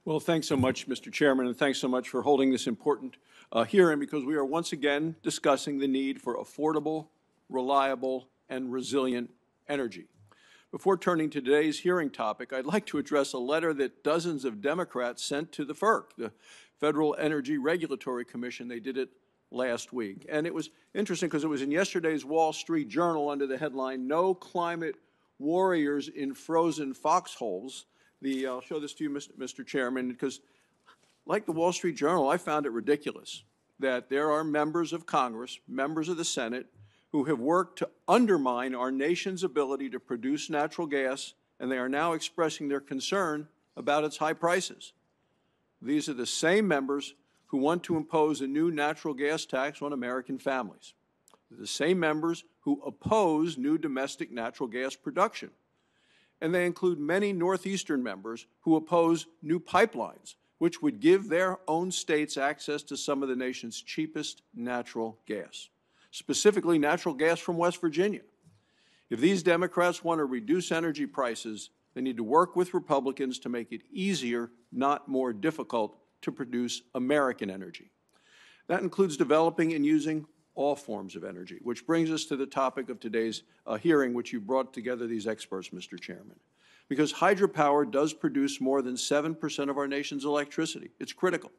Well, thanks so much, Mr. Chairman, and thanks so much for holding this important hearing, because we are once again discussing the need for affordable, reliable, and resilient energy. Before turning to today's hearing topic, I'd like to address a letter that dozens of Democrats sent to the FERC, the Federal Energy Regulatory Commission. They did it last week. And it was interesting because it was in yesterday's Wall Street Journal under the headline, "No Climate Warriors in Frozen Foxholes." I'll show this to you, Mr. Chairman, because like the Wall Street Journal, I found it ridiculous that there are members of Congress, members of the Senate, who have worked to undermine our nation's ability to produce natural gas, and they are now expressing their concern about its high prices. These are the same members who want to impose a new natural gas tax on American families. They're the same members who oppose new domestic natural gas production. And they include many Northeastern members who oppose new pipelines, which would give their own states access to some of the nation's cheapest natural gas, specifically natural gas from West Virginia. If these Democrats want to reduce energy prices, they need to work with Republicans to make it easier, not more difficult, to produce American energy. That includes developing and using all forms of energy, which brings us to the topic of today's hearing, which you brought together these experts, Mr. Chairman. Because hydropower does produce more than 7% of our nation's electricity. It's critical.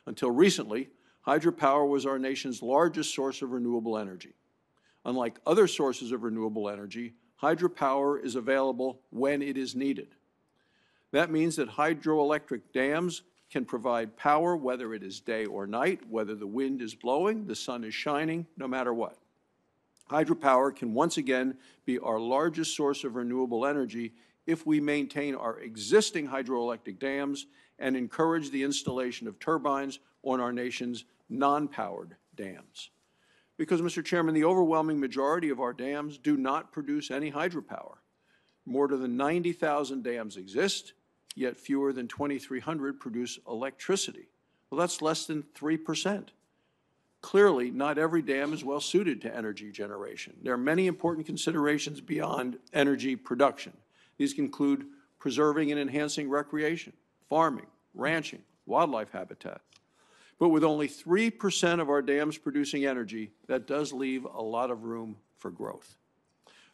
Until recently, hydropower was our nation's largest source of renewable energy. Unlike other sources of renewable energy, hydropower is available when it is needed. That means that hydroelectric dams can provide power whether it is day or night, whether the wind is blowing, the sun is shining, no matter what. Hydropower can once again be our largest source of renewable energy if we maintain our existing hydroelectric dams and encourage the installation of turbines on our nation's non-powered dams. Because, Mr. Chairman, the overwhelming majority of our dams do not produce any hydropower. More than 90,000 dams exist, yet fewer than 2,300 produce electricity. Well, that's less than 3%. Clearly, not every dam is well suited to energy generation. There are many important considerations beyond energy production. These include preserving and enhancing recreation, farming, ranching, wildlife habitat. But with only 3% of our dams producing energy, that does leave a lot of room for growth.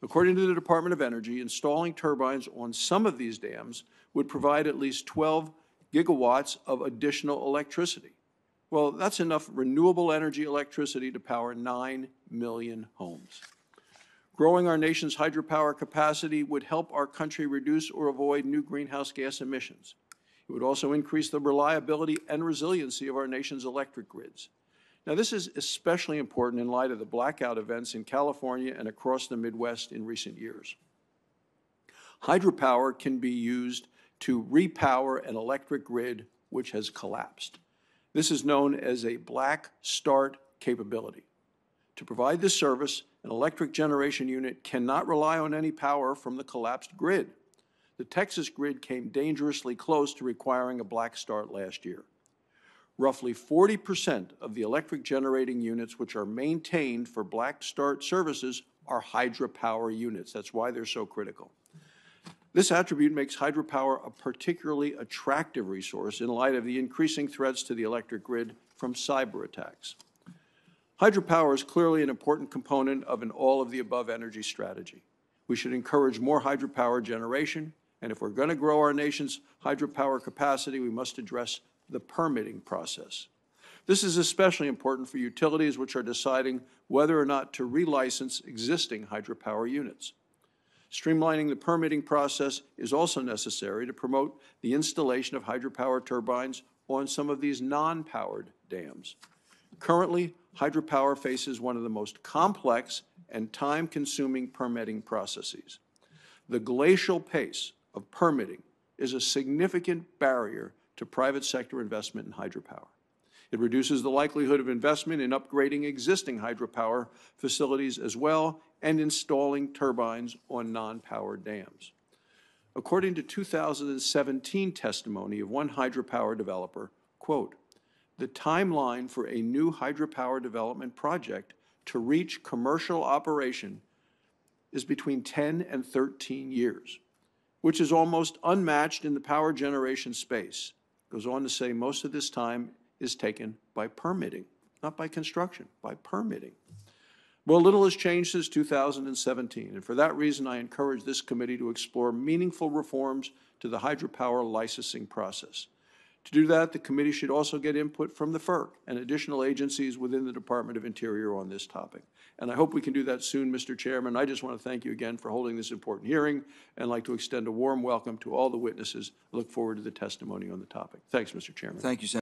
According to the Department of Energy, installing turbines on some of these dams would provide at least 12 gigawatts of additional electricity. Well, that's enough renewable energy electricity to power 9 million homes. Growing our nation's hydropower capacity would help our country reduce or avoid new greenhouse gas emissions. It would also increase the reliability and resiliency of our nation's electric grids. Now, this is especially important in light of the blackout events in California and across the Midwest in recent years. Hydropower can be used to repower an electric grid which has collapsed. This is known as a black start capability. To provide this service, an electric generation unit cannot rely on any power from the collapsed grid. The Texas grid came dangerously close to requiring a black start last year. Roughly 40% of the electric generating units which are maintained for black start services are hydropower units. That's why they're so critical. This attribute makes hydropower a particularly attractive resource in light of the increasing threats to the electric grid from cyber attacks. Hydropower is clearly an important component of an all-of-the-above energy strategy. We should encourage more hydropower generation, and if we're going to grow our nation's hydropower capacity, we must address the permitting process. This is especially important for utilities which are deciding whether or not to relicense existing hydropower units. Streamlining the permitting process is also necessary to promote the installation of hydropower turbines on some of these non-powered dams. Currently, hydropower faces one of the most complex and time-consuming permitting processes. The glacial pace of permitting is a significant barrier to private sector investment in hydropower. It reduces the likelihood of investment in upgrading existing hydropower facilities as well and installing turbines on non-powered dams. According to 2017 testimony of one hydropower developer, quote, "The timeline for a new hydropower development project to reach commercial operation is between 10 and 13 years, which is almost unmatched in the power generation space. Goes on to say most of this time is taken by permitting, not by construction, by permitting. Well, little has changed since 2017, and for that reason, I encourage this committee to explore meaningful reforms to the hydropower licensing process. To do that, the committee should also get input from the FERC and additional agencies within the Department of Interior on this topic. And I hope we can do that soon, Mr. Chairman. I just want to thank you again for holding this important hearing and like to extend a warm welcome to all the witnesses. I look forward to the testimony on the topic. Thanks, Mr. Chairman. Thank you, Senator.